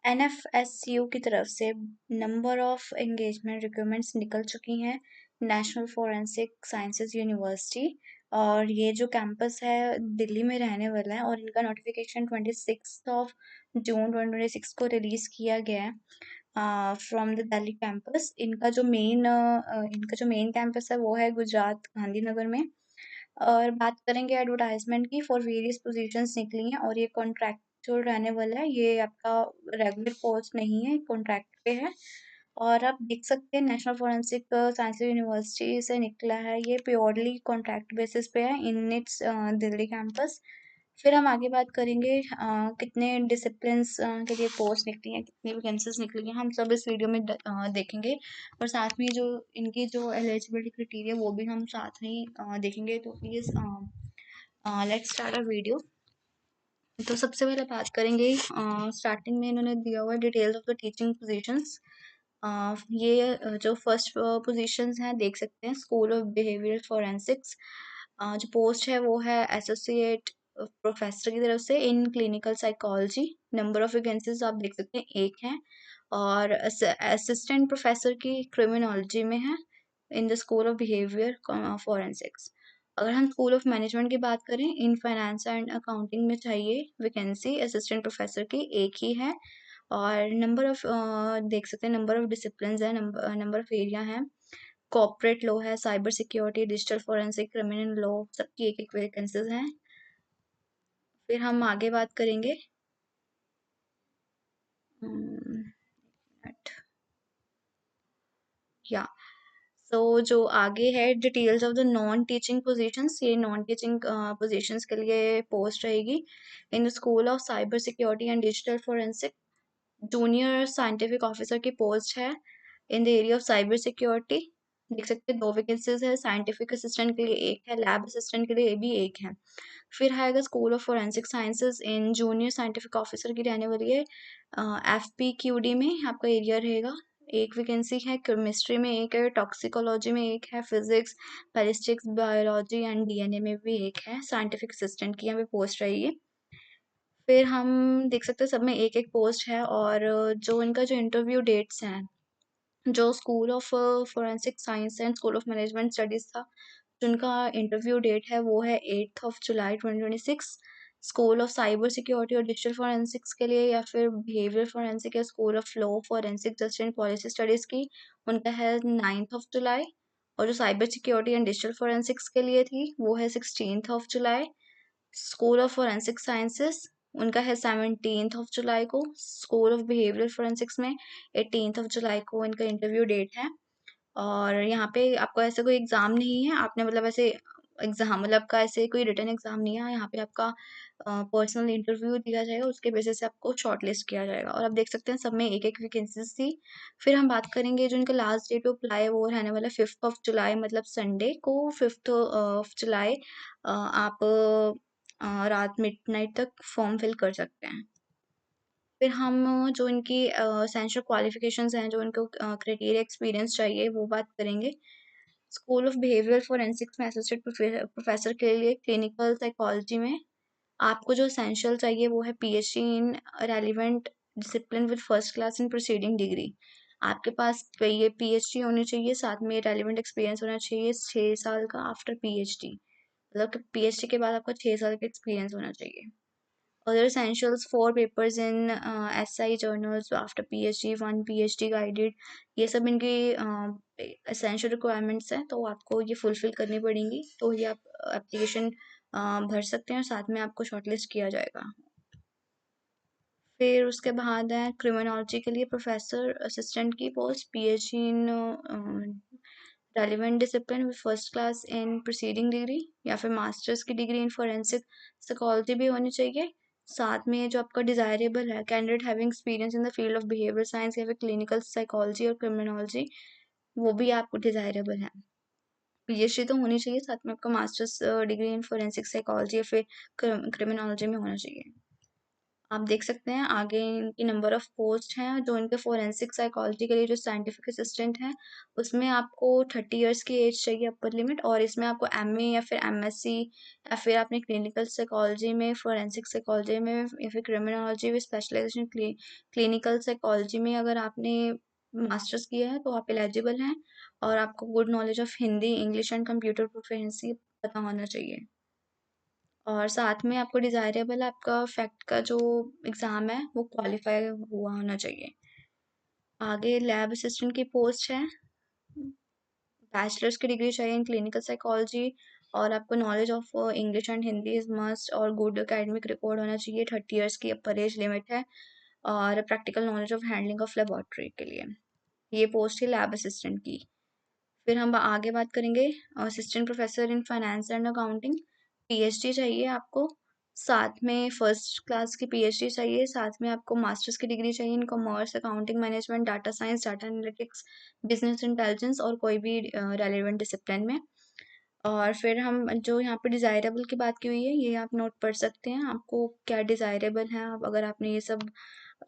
NFSU की तरफ से नंबर ऑफ एंगेजमेंट रिक्वायरमेंट्स निकल चुकी हैं नेशनल फोरेंसिक साइंसेज यूनिवर्सिटी। और ये जो कैंपस है दिल्ली में रहने वाला है और इनका नोटिफिकेशन 26 जून 2026 को रिलीज किया गया है फ्रॉम द दिल्ली कैंपस। इनका जो मेन कैंपस है वो है गुजरात गांधीनगर में। और बात करेंगे एडवर्टाइजमेंट की, फॉर वेरियस पोजीशंस निकली हैं और ये कॉन्ट्रैक्चुअल रहने वाला है, ये आपका रेगुलर पोस्ट नहीं है, कॉन्ट्रैक्ट पे है। और आप देख सकते हैं नेशनल फोरेंसिक साइंस यूनिवर्सिटी से निकला है, ये प्योरली कॉन्ट्रैक्ट बेसिस पे है इन इट्स दिल्ली कैंपस। फिर हम आगे बात करेंगे कितने डिसिप्लिन्स के लिए पोस्ट निकली हैं, कितनी वैकेंसीज निकली हैं, हम सब इस वीडियो में देखेंगे। और साथ में जो इनकी जो एलिजिबिलिटी क्राइटेरिया वो भी हम साथ में ही देखेंगे। तो please let's start a video. तो सबसे पहले बात करेंगे स्टार्टिंग में इन्होंने दिया हुआ है details of the teaching positions. जो फर्स्ट पोजीशंस हैं देख सकते हैं, स्कूल ऑफ बिहेवियरल फोरेंसिक्स। जो पोस्ट है वो है एसोसिएट प्रोफेसर की तरफ से in clinical psychology. Number of vacancies आप देख सकते हैं एक है। और असिस्टेंट प्रोफेसर की क्रिमिनोलॉजी में है in the school of behaviour forensics. अगर हम स्कूल ऑफ मैनेजमेंट की बात करें, इन फाइनेंस एंड अकाउंटिंग में चाहिए वैकेंसी असिस्टेंट प्रोफेसर की एक ही है। और नंबर ऑफ देख सकते हैं नंबर ऑफ डिसिप्लिन है, नंबर ऑफ एरिया है, कॉर्पोरेट लॉ है, cyber security, digital forensic, criminal law, सबकी एक एक वैकेंसीज हैं। फिर हम आगे बात करेंगे या सो जो आगे है details of the non teaching positions, ये नॉन टीचिंग पोजीशंस के लिए पोस्ट रहेगी in the school of cyber security and digital forensic. Junior scientific officer की पोस्ट है in the area of cyber security. देख सकते हैं दो वैकेंसीज है, साइंटिफिक असिस्टेंट के लिए एक है, लैब असिस्टेंट के लिए भी एक है। फिर आएगा school of forensic sciences in junior scientific officer की रहने वाली है FPQD में आपका एरिया रहेगा। एक वैकेंसी है केमिस्ट्री में, एक है टॉक्सिकोलॉजी में, एक है physics, ballistics, biology and DNA में भी एक है। साइंटिफिक असिस्टेंट की यहाँ पे पोस्ट रहेगी। फिर हम देख सकते हैं सब में एक एक पोस्ट है। और जो इनका जो इंटरव्यू डेट्स हैं, जो school of forensic science and school of management studies था, जिनका इंटरव्यू डेट है वो है 8 जुलाई 2026। स्कूल ऑफ साइबर सिक्योरिटी और डिजिटल फोरेंसिक्स के लिए या फिर बिहेवियर फोरेंसिक या school of law forensic justice and policy studies की, उनका है 9 जुलाई। और जो cyber security and digital forensics के लिए थी वो है 16 जुलाई। स्कूल ऑफ फोरेंसिक साइंसेस, उनका है 17 जुलाई को। स्कूल ऑफ बिहेवियरल फोरेंसिक्स में 18 जुलाई को इनका इंटरव्यू डेट है। और यहाँ पे आपको ऐसे कोई एग्ज़ाम नहीं है, आपने मतलब ऐसे एग्ज़ाम मतलब का ऐसे कोई रिटन एग्ज़ाम नहीं है, यहाँ पे आपका पर्सनल इंटरव्यू दिया जाएगा, उसके बेसिस से आपको शॉर्टलिस्ट किया जाएगा। और आप देख सकते हैं सब में एक एक वैकेंसीज थी। फिर हम बात करेंगे जो इनका लास्ट डेट ऑफ अप्लाई है वो रहने वाला है 5 जुलाई, मतलब संडे को 5 जुलाई। आप रात मिडनाइट तक फॉर्म फिल कर सकते हैं। फिर हम जो इनकी एसेंशियल क्वालिफिकेशंस हैं, जो इनको क्राइटेरिया एक्सपीरियंस चाहिए वो बात करेंगे। स्कूल ऑफ बिहेवियरल फोरेंसिक्स में एसोसिएट प्रोफेसर के लिए क्लिनिकल साइकोलॉजी में आपको जो एसेंशियल चाहिए वो है PhD in relevant discipline with first class in proceeding degree. आपके पास ये PhD होनी चाहिए, साथ में रेलिवेंट एक्सपीरियंस होना चाहिए 6 साल का आफ्टर PhD, मतलब कि PhD के बाद आपका 6 साल का एक्सपीरियंस होना चाहिए। Other essentials, 4 papers in SI journals after PhD, 1 PhD guided, ये सब इनकी essential requirements हैं, तो आपको ये फुलफिल करनी पड़ेंगी, तो ये आप एप्लीकेशन भर सकते हैं और साथ में आपको शॉर्टलिस्ट किया जाएगा। फिर उसके बाद है क्रिमिनोलॉजी के लिए प्रोफेसर असिस्टेंट की post, PhD in relevant discipline with first class in proceeding degree या फिर मास्टर्स की डिग्री इन फोरेंसिक साइकोलॉजी भी होनी चाहिए। साथ में जो आपका डिजायरेबल है, candidate having experience in the field of behaviour science या फिर क्लिनिकल साइकोलॉजी और क्रिमिनोलॉजी, वो भी आपको डिजायरेबल है। PhD तो होनी चाहिए, साथ में आपका masters degree in forensic psychology या फिर क्रिमिनोलॉजी में होना चाहिए। आप देख सकते हैं आगे इनकी नंबर ऑफ पोस्ट हैं जो इनके फोरेंसिक साइकोलॉजी के लिए जो साइंटिफिक असिस्टेंट हैं उसमें आपको 30 इयर्स की एज चाहिए अपर लिमिट, और इसमें आपको एमए या फिर एमएससी या फिर आपने क्लिनिकल साइकोलॉजी में, फोरेंसिक साइकोलॉजी में या फिर क्रिमिनोलॉजी में स्पेशलाइजेशन, क्लिनिकल साइकोलॉजी में अगर आपने मास्टर्स किया है तो आप एलिजिबल हैं, और आपको good knowledge of Hindi, English and computer proficiency पता होना चाहिए। और साथ में आपको डिज़ायरेबल आपका फैक्ट का जो एग्ज़ाम है वो क्वालिफाई हुआ होना चाहिए। आगे लैब असिस्टेंट की पोस्ट है, बैचलर्स की डिग्री चाहिए इन क्लिनिकल साइकोलॉजी, और आपको knowledge of English and Hindi is must, और गुड एकेडमिक रिकॉर्ड होना चाहिए, 30 इयर्स की अपर एज लिमिट है, और practical knowledge of handling of laboratory के लिए। ये पोस्ट है लैब असिस्टेंट की। फिर हम आगे बात करेंगे assistant professor in finance and accounting. PhD चाहिए आपको, साथ में फर्स्ट क्लास की पीएचडी चाहिए, साथ में आपको मास्टर्स की डिग्री चाहिए in commerce, accounting management, data science, data analytics, business intelligence और कोई भी रेलेवेंट डिसिप्लिन में। और फिर हम जो यहाँ पे डिज़ायरेबल की बात की हुई है ये आप नोट पढ़ सकते हैं, आपको क्या डिज़ायरेबल है। आप अगर आपने ये सब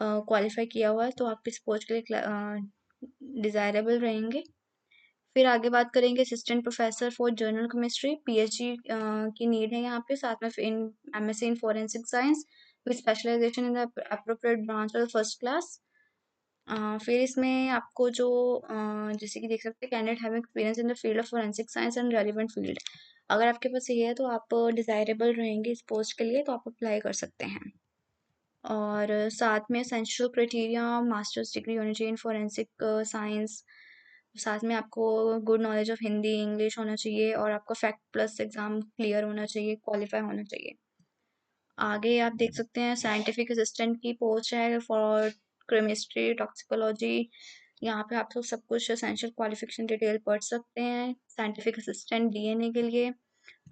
क्वालिफाई किया हुआ है तो आप इस पोस्ट के लिए डिज़ायरेबल रहेंगे। फिर आगे बात करेंगे assistant professor for general chemistry, PhD की नीड है यहाँ पे, साथ में in MSc in forensic science with specialisation in the appropriate branch of first class. फिर इसमें आपको जो जैसे कि देख सकते हैं candidate have experience in the field of forensic science and relevant field. अगर आपके पास ये है तो आप डिज़ायरेबल रहेंगे इस पोस्ट के लिए, तो आप अप्लाई कर सकते हैं। और साथ में एसेंशियल क्राइटेरिया मास्टर्स डिग्री होनी चाहिए इन फोरेंसिक साइंस, साथ में आपको good knowledge of Hindi, English होना चाहिए, और आपका फैक्ट प्लस एग्ज़ाम क्लियर होना चाहिए, क्वालिफाई होना चाहिए। आगे आप देख सकते हैं साइंटिफिक असिस्टेंट की पोस्ट है फॉर केमिस्ट्री, टॉक्सिकोलॉजी। यहाँ पे आप सब कुछ एसेंशियल क्वालिफिकेशन डिटेल पढ़ सकते हैं। साइंटिफिक असिस्टेंट डीएनए के लिए,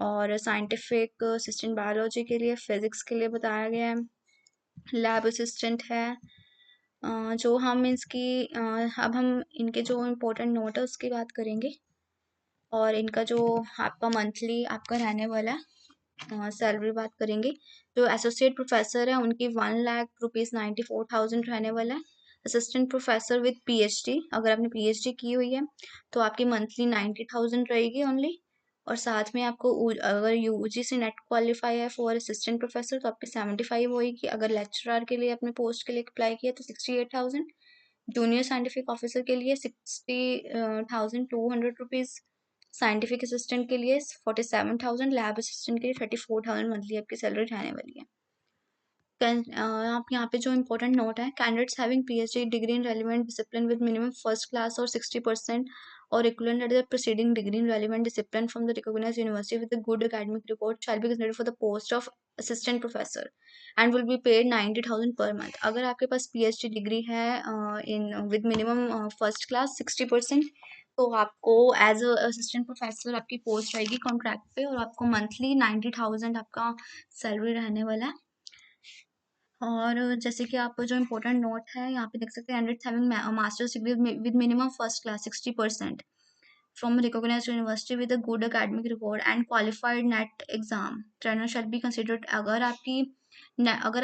और साइंटिफिक असिस्टेंट बायोलॉजी के लिए, फिजिक्स के लिए बताया गया है। लैब असिस्टेंट है। जो हम इसकी अब हम इनके जो इम्पोर्टेंट नोट है उसकी बात करेंगे, और इनका जो आपका मंथली आपका रहने वाला है सैलरी बात करेंगे। जो एसोसिएट प्रोफेसर है उनकी 1,94,94,000 रहने वाला है। असिस्टेंट प्रोफेसर विद पीएचडी, अगर आपने पीएचडी की हुई है तो आपकी मंथली 90,000 रहेगी ओनली। और साथ में आपको अगर यूजीसी नेट क्वालिफाई है फॉर असिस्टेंट प्रोफेसर तो आपकी 75 होगी। अगर लेक्चरर के लिए अपने पोस्ट के लिए अप्लाई किया तो 68,000। जूनियर साइंटिफिक ऑफिसर के लिए 60,200 रुपीज़। साइंटिफिक असिस्टेंट के लिए 47,000। लैब असिस्टेंट के लिए 34,000 मंथली आपकी सैलरी रहने वाली है। आप यहाँ पे जो इम्पोर्टेंट नोट है, candidates having PhD degree in relevant discipline with minimum first class और 60% और equivalent at the preceding degree in relevant discipline from the recognised university with a good academic record shall be considered for the post of assistant professor and will be paid 90,000 पर month. अगर आपके पास PhD degree है in with minimum first class 60%, तो आपको as assistant professor आपकी post रहेगी contract पे, और आपको मंथली 90,000 आपका सैलरी रहने वाला है। और जैसे कि आप जो इम्पोर्टेंट नोट है यहाँ पे देख सकते हैं, candidates having masters degree with minimum first class 60% from a recognized university with a good academic record and qualified net exam trainer shall be considered। अगर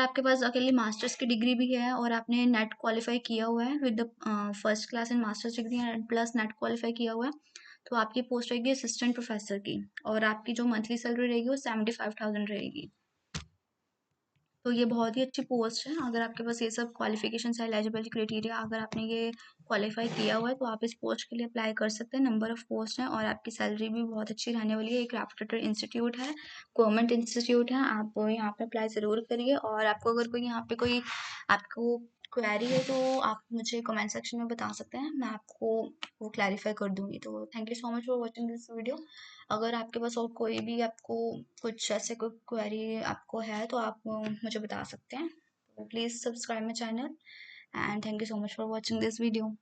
आपके पास अकेले मास्टर्स की डिग्री भी है और आपने नेट क्वालिफाई किया हुआ है with first class and masters degree and plus net qualify किया हुआ है, तो आपकी पोस्ट रहेगी असिस्टेंट प्रोफेसर की, और आपकी जो मंथली सैलरी रहेगी वो 75,000 रहेगी। तो ये बहुत ही अच्छी पोस्ट है। अगर आपके पास ये सब क्वालिफिकेशन है, एलिजिबिलिटी क्राइटेरिया, अगर आपने ये क्वालिफाई किया हुआ है तो आप इस पोस्ट के लिए अप्लाई कर सकते हैं। नंबर ऑफ पोस्ट हैं और आपकी सैलरी भी बहुत अच्छी रहने वाली है। एक रेपुटेड इंस्टीट्यूट है, गवर्नमेंट इंस्टीट्यूट है, आप यहाँ पे अप्लाई ज़रूर करिए। और आपको अगर कोई यहाँ पे कोई आपको क्वेरी है तो आप मुझे कमेंट सेक्शन में बता सकते हैं, मैं आपको वो क्लैरिफाई कर दूंगी। तो thank you so much for watching this video. अगर आपके पास और कोई भी आपको कुछ ऐसे कोई क्वेरी आपको है तो आप मुझे बता सकते हैं। तो please subscribe my channel and thank you so much for watching this video.